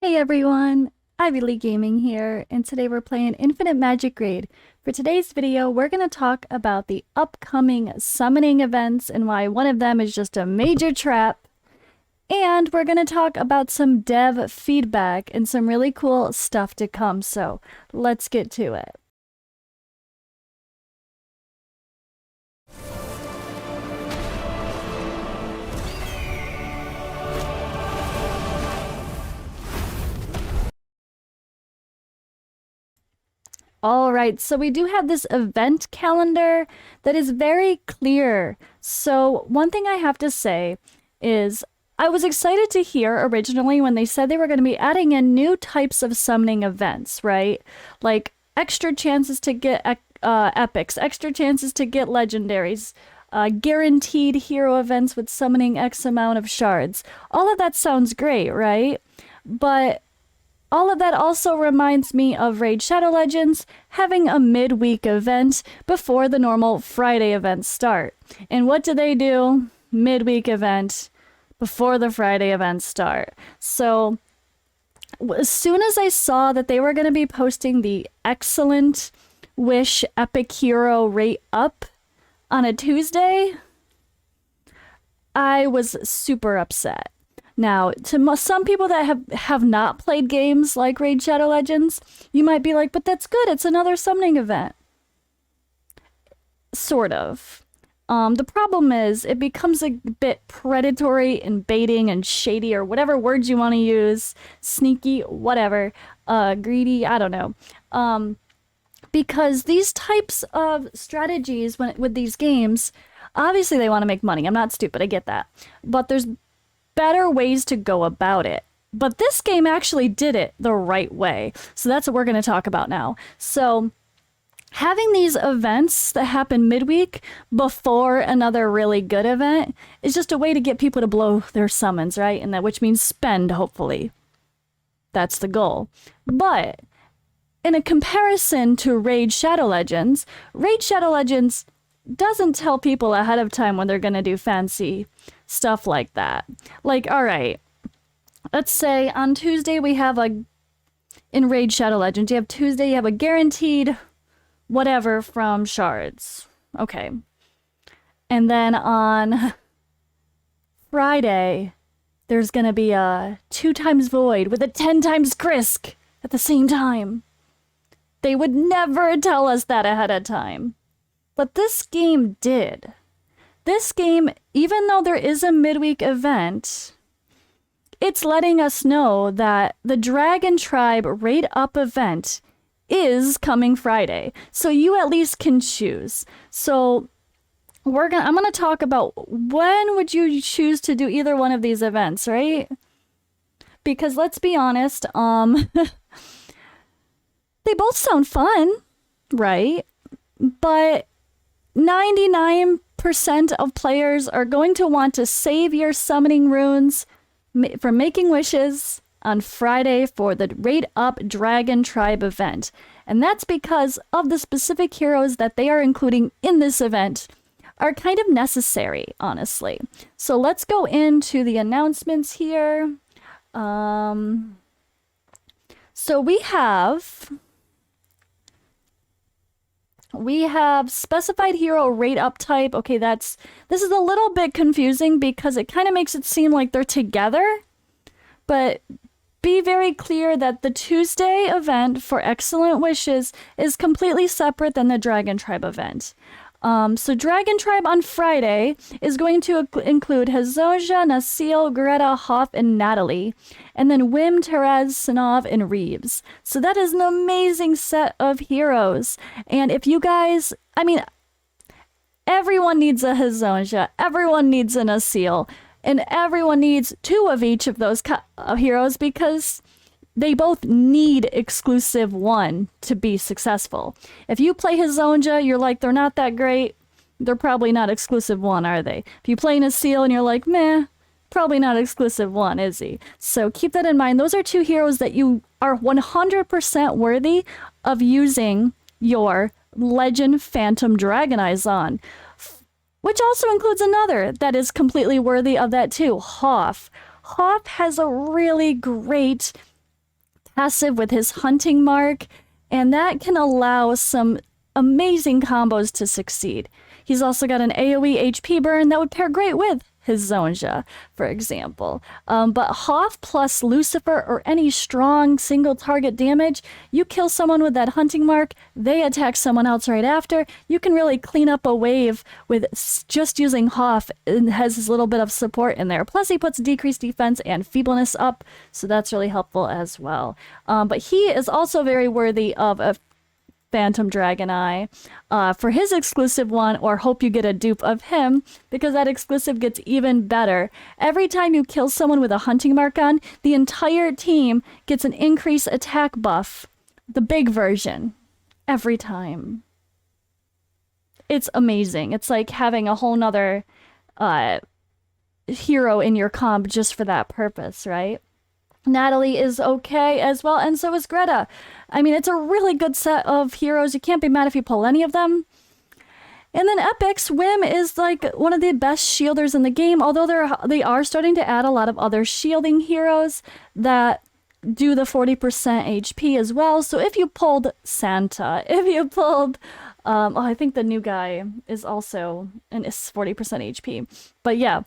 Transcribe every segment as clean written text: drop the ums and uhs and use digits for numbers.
Hey everyone, Ivy League Gaming here, and today we're playing Infinite Magicraid. For today's video, we're going to talk about the upcoming summoning events and why one of them is just a major trap. And we're going to talk about some dev feedback and some really cool stuff to come, so let's get to it. All right, so we do have this event calendar that is very clear. So one thing I have to say is I was excited to hear originally when they said they were going to be adding in new types of summoning events, right? Like extra chances to get epics, extra chances to get legendaries, guaranteed hero events with summoning X amount of shards. All of that sounds great, right? But all of that also reminds me of Raid Shadow Legends having a midweek event before the normal Friday events start. And what do they do? Midweek event before the Friday events start. So as soon as I saw that they were going to be posting the Excellent Wish Epic Hero rate up on a Tuesday, I was super upset. Now, to some people that have not played games like Raid Shadow Legends, you might be like, but that's good, it's another summoning event. Sort of. The problem is, it becomes a bit predatory and baiting and shady, or whatever words you want to use. Sneaky, whatever. Greedy, I don't know. Because these types of strategies with these games, obviously they want to make money. I'm not stupid, I get that. But there's better ways to go about it. But this game actually did it the right way. So that's what we're going to talk about now. So having these events that happen midweek before another really good event is just a way to get people to blow their summons, right? And that which means spend, hopefully. That's the goal. But in a comparison to Raid Shadow Legends doesn't tell people ahead of time when they're going to do fancy stuff like that. Like, all right, let's say on Tuesday we have in Raid Shadow Legends, you have a guaranteed whatever from shards. Okay. And then on Friday, there's going to be a 2 times Void with a 10 times Krisk at the same time. They would never tell us that ahead of time. But this game did. This game, even though there is a midweek event, it's letting us know that the Dragon Tribe Raid Up event is coming Friday. So you at least can choose. So I'm gonna talk about when would you choose to do either one of these events, right? Because let's be honest, they both sound fun, right? But 99% of players are going to want to save your summoning runes for making wishes on Friday for the Raid Up Dragon Tribe event. And that's because of the specific heroes that they are including in this event are kind of necessary, honestly. So let's go into the announcements here. So we have specified hero rate up type. Okay, this is a little bit confusing because it kind of makes it seem like they're together. But be very clear that the Tuesday event for Excellent Wishes is completely separate than the Dragon Tribe event. So Dragon Tribe on Friday is going to include Hezonja, Nasil, Greta, Hoff, and Natalie. And then Wim, Terez, Sinov, and Reeves. So that is an amazing set of heroes. And if you guys, everyone needs a Hezonja, everyone needs a Nasil, and everyone needs 2 of each of those heroes because they both need exclusive 1 to be successful. If you play Hezonja, you're like, they're not that great, they're probably not exclusive 1, are they? If you play Nasil and you're like, meh, probably not exclusive 1, is he? So keep that in mind. Those are 2 heroes that you are 100% worthy of using your Legend Phantom Dragon Eyes on. Which also includes another that is completely worthy of that too, Hoff. Hoff has a really great passive with his hunting mark, and that can allow some amazing combos to succeed. He's also got an AoE HP burn that would pair great with his Zonja, for example. But Hoff plus Lucifer or any strong single target damage, you kill someone with that hunting mark, they attack someone else right after. You can really clean up a wave with just using Hoff, and has his little bit of support in there. Plus he puts decreased defense and feebleness up, so that's really helpful as well. But he is also very worthy of a Phantom Dragon Eye for his exclusive one, or hope you get a dupe of him, because that exclusive gets even better. Every time you kill someone with a hunting mark on, the entire team gets an increased attack buff, the big version, every time. It's amazing. It's like having a whole nother hero in your comp just for that purpose, right? Natalie is okay as well, and so is Greta. I mean, it's a really good set of heroes. You can't be mad if you pull any of them. And then Epic's Whim is like one of the best shielders in the game, although they are starting to add a lot of other shielding heroes that do the 40% HP as well. So if you pulled Santa, if you pulled, I think the new guy is also and is 40% HP. But yeah,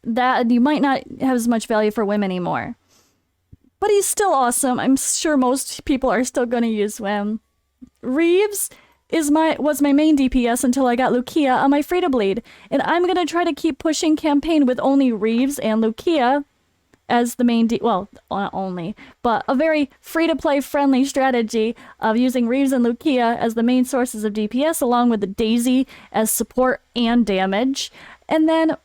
that you might not have as much value for Whim anymore. But he's still awesome. I'm sure most people are still going to use Whim. Reeves was my main DPS until I got Lucia on my free to bleed, and I'm going to try to keep pushing campaign with only Reeves and Lucia as the main well, not only, but a very free to play friendly strategy of using Reeves and Lucia as the main sources of DPS, along with the Daisy as support and damage. And then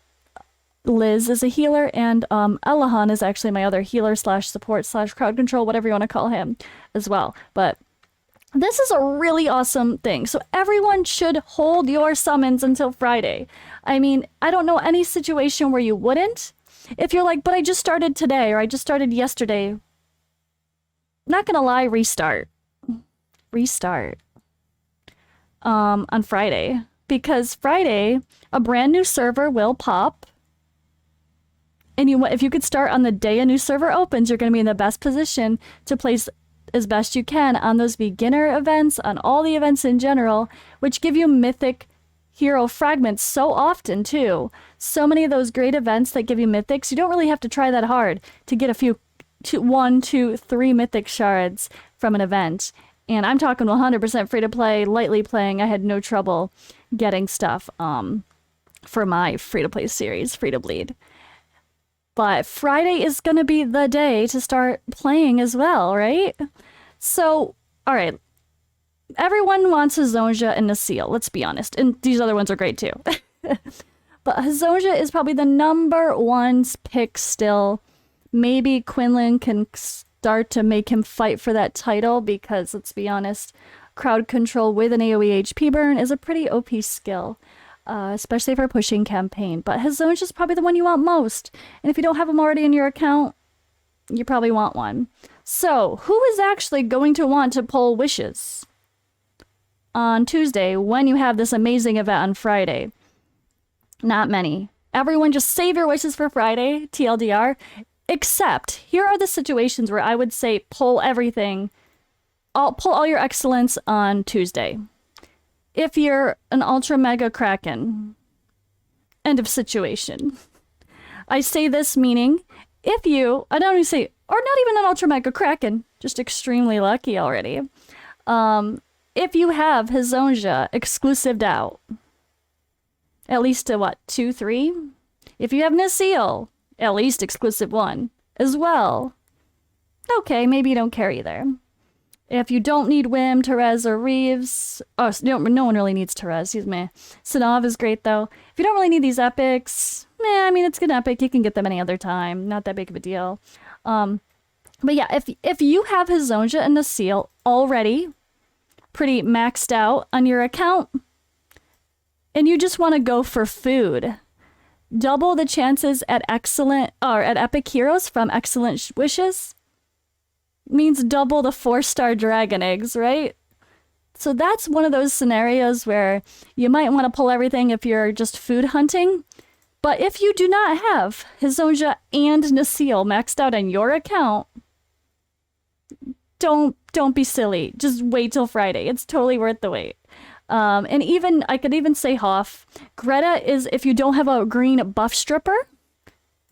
Liz is a healer, and Elahan is actually my other healer slash support slash crowd control, whatever you want to call him as well. But this is a really awesome thing. So everyone should hold your summons until Friday. I mean, I don't know any situation where you wouldn't. If you're like, but I just started today, or I just started yesterday. Not gonna lie, restart. Restart. On Friday. Because Friday, a brand new server will pop. And if you could start on the day a new server opens, you're going to be in the best position to place as best you can on those beginner events, on all the events in general, which give you mythic hero fragments so often too. So many of those great events that give you mythics, you don't really have to try that hard to get a few, 1, 2, 3 mythic shards from an event. And I'm talking 100% free to play, lightly playing. I had no trouble getting stuff for my free to play series, Free to Bleed. But Friday is going to be the day to start playing as well, right? So, all right. Everyone wants a Zonja and a Seal, let's be honest. And these other ones are great too. But Zonja is probably the number one pick still. Maybe Quinlan can start to make him fight for that title because, let's be honest, crowd control with an AoE HP burn is a pretty OP skill. Especially for pushing campaign. But his Zonja is probably the one you want most. And if you don't have him already in your account, you probably want one. So, who is actually going to want to pull wishes on Tuesday when you have this amazing event on Friday? Not many. Everyone just save your wishes for Friday, TLDR. Except, here are the situations where I would say pull everything. Pull all your excellence on Tuesday. If you're an Ultra Mega Kraken. End of situation. I say this meaning, if you, I don't even say, or not even an Ultra Mega Kraken, just extremely lucky already. If you have his Zonja exclusived out, at least to what, 2, 3? If you have Nacil, at least exclusive 1 as well. Okay, maybe you don't care either. If you don't need Whim, Therese, or Reeves... Oh, no one really needs Therese. Excuse me. Sanav is great, though. If you don't really need these epics... I mean, it's good epic. You can get them any other time. Not that big of a deal. But yeah, if you have his Zonja and Nacil already pretty maxed out on your account, and you just want to go for food, double the chances at epic heroes from excellent wishes means double the 4-star dragon eggs, right? So that's one of those scenarios where you might want to pull everything if you're just food hunting. But if you do not have his Zonja and Nacil maxed out on your account, don't be silly. Just wait till Friday. It's totally worth the wait. And even I could even say Hoff. Greta is, if you don't have a green buff stripper,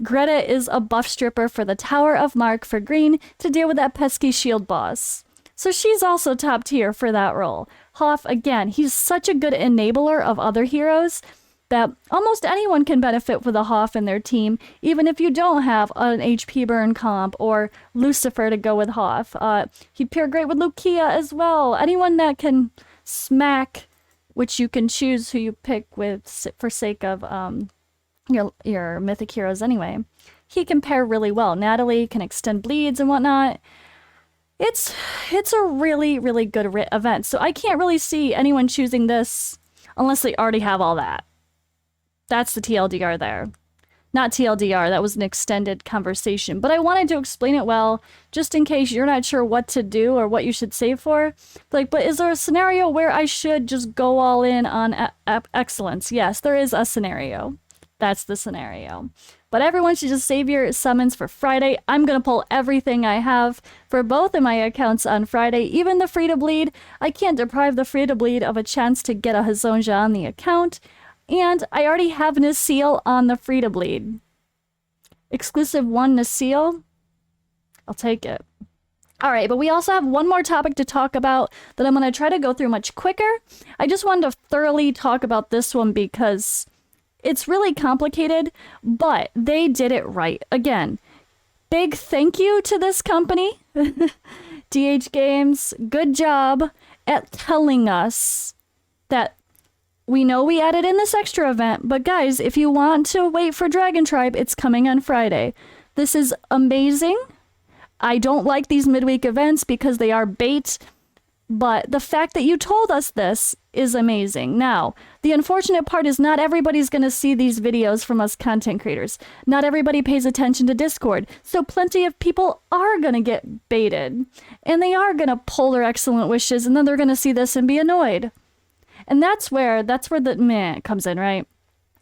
Greta is a buff stripper for the Tower of Mark for green to deal with that pesky shield boss. So she's also top tier for that role. Hoff, again, he's such a good enabler of other heroes that almost anyone can benefit with a Hoff in their team, even if you don't have an HP burn comp or Lucifer to go with Hoff. He'd pair great with Lucia as well. Anyone that can smack, which you can choose who you pick with for sake of your mythic heroes anyway. He can pair really well. Natalie can extend bleeds and whatnot. It's a really, really good event. So I can't really see anyone choosing this unless they already have all that. That's the TLDR there. Not TLDR, that was an extended conversation. But I wanted to explain it well, just in case you're not sure what to do or what you should save for. Like, but is there a scenario where I should just go all in on excellence? Yes, there is a scenario. That's the scenario. But everyone should just save your summons for Friday. I'm going to pull everything I have for both of my accounts on Friday, even the free to bleed. I can't deprive the free to bleed of a chance to get a Hazonja on the account. And I already have Nasil on the free to bleed. Exclusive 1 Nasil. I'll take it. All right, but we also have one more topic to talk about that I'm going to try to go through much quicker. I just wanted to thoroughly talk about this one because it's really complicated, but they did it right. Again, big thank you to this company, DH Games. Good job at telling us that we know we added in this extra event, but guys, if you want to wait for Dragon Tribe, it's coming on Friday. This is amazing. I don't like these midweek events because they are bait, but the fact that you told us this is amazing. Now, the unfortunate part is not everybody's going to see these videos from us content creators. Not everybody pays attention to Discord, so plenty of people are going to get baited, and they are going to pull their excellent wishes, and then they're going to see this and be annoyed. And that's where the meh comes in, right?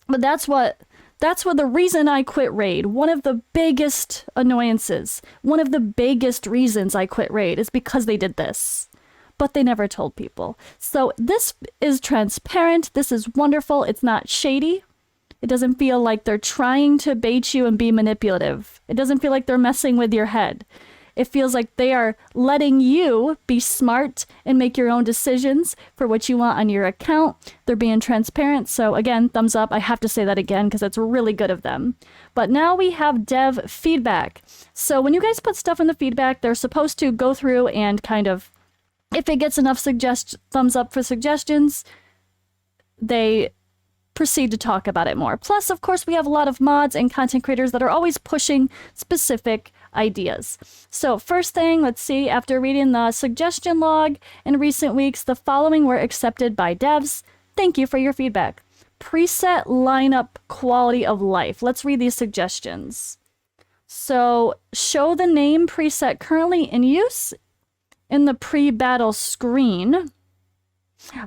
But that's the reason I quit Raid. One of the biggest annoyances, one of the biggest reasons I quit Raid is because they did this. But they never told people. So this is transparent. This is wonderful. It's not shady. It doesn't feel like they're trying to bait you and be manipulative. It doesn't feel like they're messing with your head. It feels like they are letting you be smart and make your own decisions for what you want on your account. They're being transparent. So again, thumbs up. I have to say that again because it's really good of them. But now we have dev feedback. So when you guys put stuff in the feedback, they're supposed to go through and kind of, if it gets enough thumbs up for suggestions, they proceed to talk about it more. Plus, of course, we have a lot of mods and content creators that are always pushing specific ideas. So first thing, let's see, after reading the suggestion log in recent weeks, the following were accepted by devs. Thank you for your feedback. Preset lineup quality of life. Let's read these suggestions. So show the name preset currently in use in the pre-battle screen.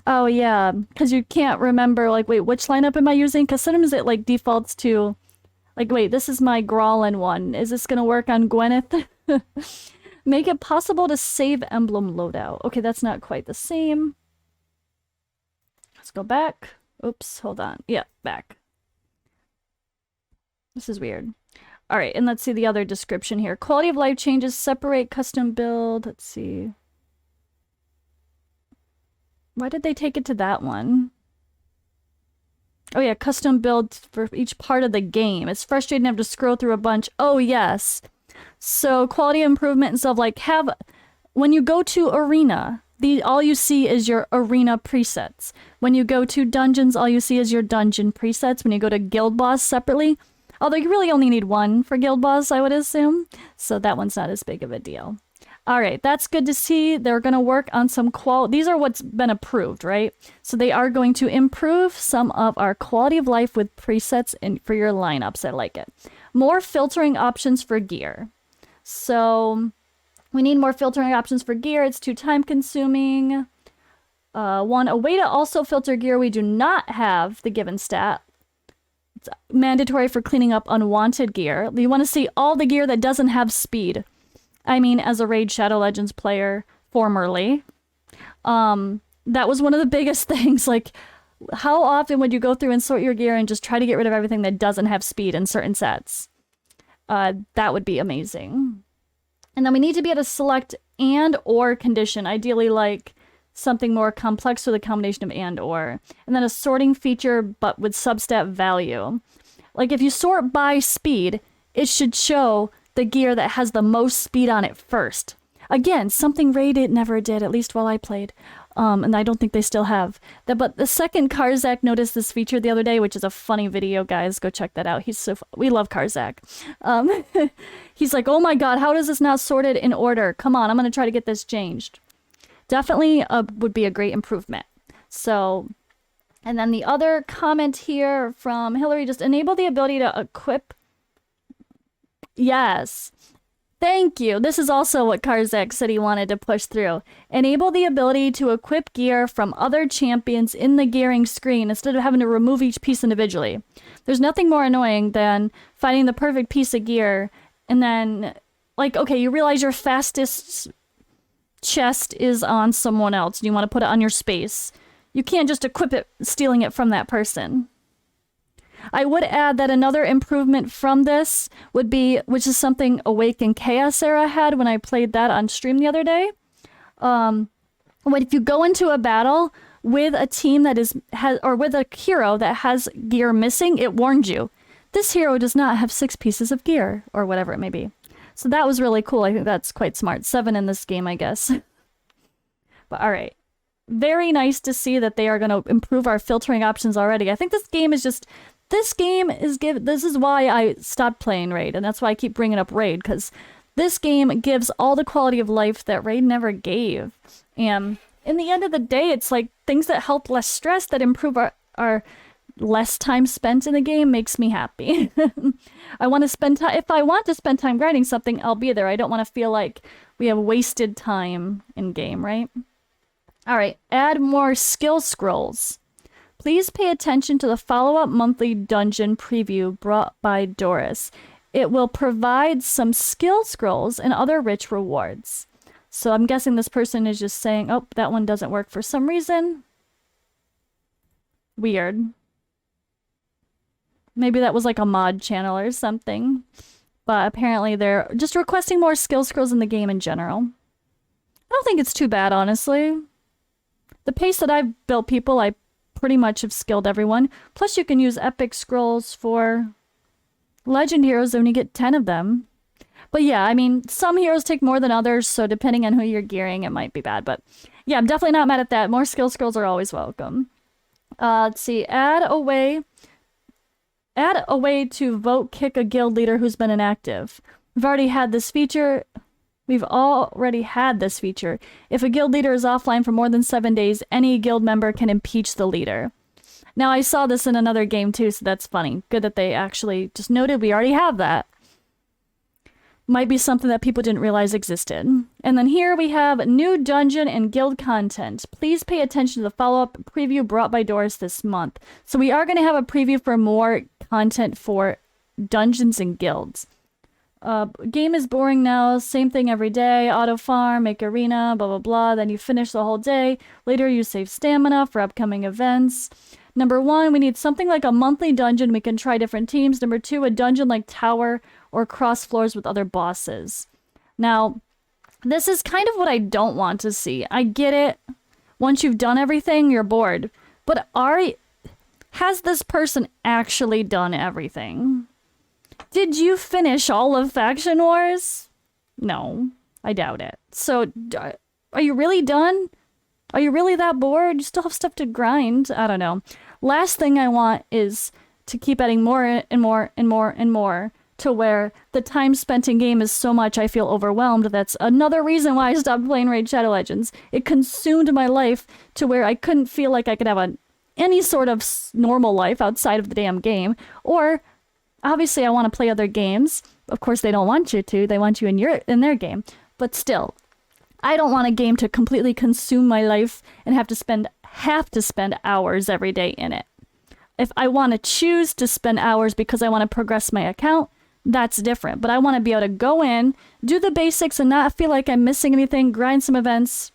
Oh yeah, because you can't remember, like, wait, which lineup am I using? Because sometimes it like defaults to, like, wait, this is my Growlin one. Is this gonna work on Gwyneth? Make it possible to save emblem loadout. Okay, that's not quite the same. Let's go back. Oops, hold on. Yeah, back. This is weird. All right, and let's see the other description here. Quality of life changes, separate custom build. Let's see. Why did they take it to that one? Oh yeah, custom build for each part of the game. It's frustrating to have to scroll through a bunch. Oh yes. So quality improvement and stuff, like when you go to arena, all you see is your arena presets. When you go to dungeons, all you see is your dungeon presets. When you go to guild boss separately, although you really only need one for guild boss, I would assume. So that one's not as big of a deal. All right, that's good to see. They're going to work on some these are what's been approved, right? So they are going to improve some of our quality of life with presets for your lineups. I like it. More filtering options for gear. So we need more filtering options for gear. It's too time consuming. A way to also filter gear. We do not have the given stat. It's mandatory for cleaning up unwanted gear. You want to see all the gear that doesn't have speed. I mean, as a Raid Shadow Legends player formerly, that was one of the biggest things. Like, how often would you go through and sort your gear and just try to get rid of everything that doesn't have speed in certain sets? That would be amazing. And then we need to be able to select and or condition, ideally like something more complex with a combination of and or. And then a sorting feature, but with substat value. Like if you sort by speed, it should show the gear that has the most speed on it first. Again, something Raid never did, at least while I played. And I don't think they still have. But the second Karzak noticed this feature the other day, which is a funny video, guys. Go check that out. He's so we love Karzak. He's like, oh my god, how is this not sorted in order? Come on, I'm going to try to get this changed. Definitely would be a great improvement. So, and then the other comment here from Hillary, just enable the ability to equip. Yes. Thank you. This is also what Karzak said he wanted to push through. Enable the ability to equip gear from other champions in the gearing screen instead of having to remove each piece individually. There's nothing more annoying than finding the perfect piece of gear and then, like, okay, you realize your fastest chest is on someone else and you want to put it on your space. You can't just equip it, stealing it from that person. I would add that another improvement from this would be, which is something Awake and Chaos Era had when I played that on stream the other day. When if you go into a battle with a team that or with a hero that has gear missing, it warns you. This hero does not have 6 pieces of gear, or whatever it may be. So that was really cool. I think that's quite smart. 7 in this game, I guess. But all right. Very nice to see that they are going to improve our filtering options already. I think this game is just... This is why I stopped playing Raid, and that's why I keep bringing up Raid, because this game gives all the quality of life that Raid never gave. And in the end of the day, it's like things that help less stress, that improve our less time spent in the game makes me happy. I want to spend time, if I want to spend time grinding something, I'll be there. I don't want to feel like we have wasted time in game, right? All right, add more skill scrolls. Please pay attention to the follow-up monthly dungeon preview brought by Doris. It will provide some skill scrolls and other rich rewards. So I'm guessing this person is just saying, oh, that one doesn't work for some reason. Weird. Maybe that was like a mod channel or something. But apparently they're just requesting more skill scrolls in the game in general. I don't think it's too bad, honestly. The pace that I've built people, I pretty much have skilled everyone. Plus you can use epic scrolls for legend heroes when you get 10 of them. But yeah, I mean, some heroes take more than others, so depending on who you're gearing, it might be bad. But yeah, I'm definitely not mad at that. More skill scrolls are always welcome. Let's see, add a way to vote kick a guild leader who's been inactive. We've already had this feature. If a guild leader is offline for more than 7 days, any guild member can impeach the leader. Now, I saw this in another game too, so that's funny. Good that they actually just noted we already have that. Might be something that people didn't realize existed. And then here we have new dungeon and guild content. Please pay attention to the follow-up preview brought by Doris this month. So we are going to have a preview for more content for dungeons and guilds. Game is boring now, same thing every day, auto farm, make arena, blah blah blah, then you finish the whole day. Later you save stamina for upcoming events. Number 1, we need something like a monthly dungeon we can try different teams. Number 2, a dungeon like tower or cross floors with other bosses. Now, this is kind of what I don't want to see. I get it. Once you've done everything, you're bored. But has this person actually done everything? Did you finish all of Faction Wars? No, I doubt it. So, are you really done? Are you really that bored? You still have stuff to grind? I don't know. Last thing I want is to keep adding more and more and more and more to where the time spent in game is so much I feel overwhelmed. That's another reason why I stopped playing Raid Shadow Legends. It consumed my life to where I couldn't feel like I could have any sort of normal life outside of the damn game. Or obviously, I want to play other games. Of course, they don't want you to. They want you in their game. But still, I don't want a game to completely consume my life and have to spend hours every day in it. If I want to choose to spend hours because I want to progress my account, that's different. But I want to be able to go in, do the basics and not feel like I'm missing anything, grind some events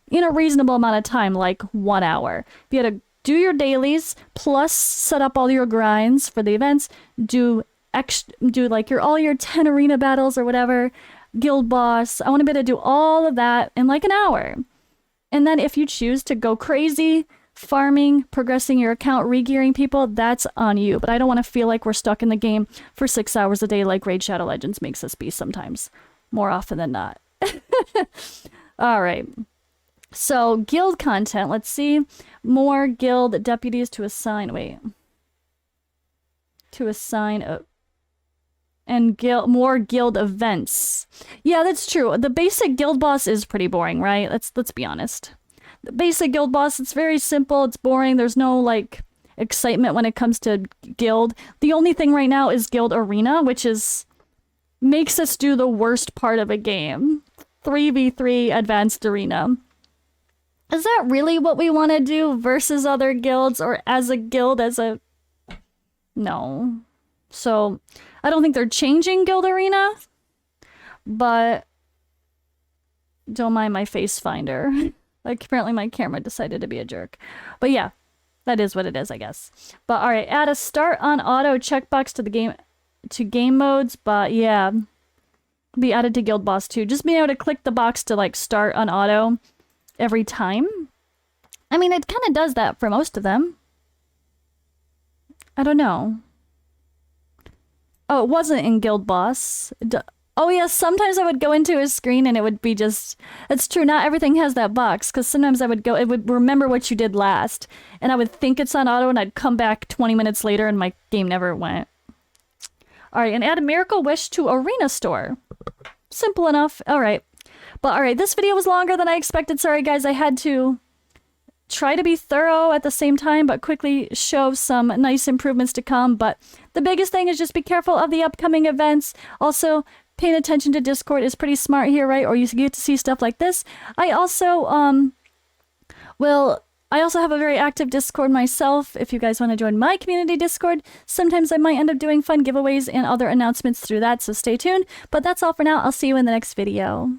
in a reasonable amount of time, like 1 hour. Be able to do your dailies, plus set up all your grinds for the events, do like all your 10 arena battles or whatever, guild boss. I want to be able to do all of that in like an hour. And then if you choose to go crazy, farming, progressing your account, regearing people, that's on you. But I don't want to feel like we're stuck in the game for 6 hours a day like Raid Shadow Legends makes us be sometimes. More often than not. All right. So guild content, let's see. More guild deputies to assign, and more guild events. Yeah, that's true. The basic guild boss is pretty boring, right? Let's be honest. The basic guild boss, it's very simple, it's boring, there's no like excitement when it comes to guild. The only thing right now is guild arena, which makes us do the worst part of a game. 3v3 advanced arena. Is that really what we want to do versus other guilds or as a guild No. So, I don't think they're changing guild arena, but don't mind my face finder. Like, apparently my camera decided to be a jerk. But yeah, that is what it is, I guess. But alright, add a start on auto checkbox to game modes, but yeah. Be added to guild boss too. Just being able to click the box to like start on auto every time. I mean, it kind of does that for most of them. I don't know. Oh, it wasn't in guild boss. Oh yeah, sometimes I would go into his screen and it would be just... It's true, not everything has that box, because sometimes it would remember what you did last, and I would think it's on auto, and I'd come back 20 minutes later and my game never went. Alright, and add a Miracle Wish to Arena Store. Simple enough. Alright. But alright, this video was longer than I expected. Sorry guys, I had to try to be thorough at the same time, but quickly show some nice improvements to come. But the biggest thing is just be careful of the upcoming events. Also, paying attention to Discord is pretty smart here, right? Or you get to see stuff like this. I also have a very active Discord myself. If you guys want to join my community Discord, sometimes I might end up doing fun giveaways and other announcements through that, so stay tuned. But that's all for now. I'll see you in the next video.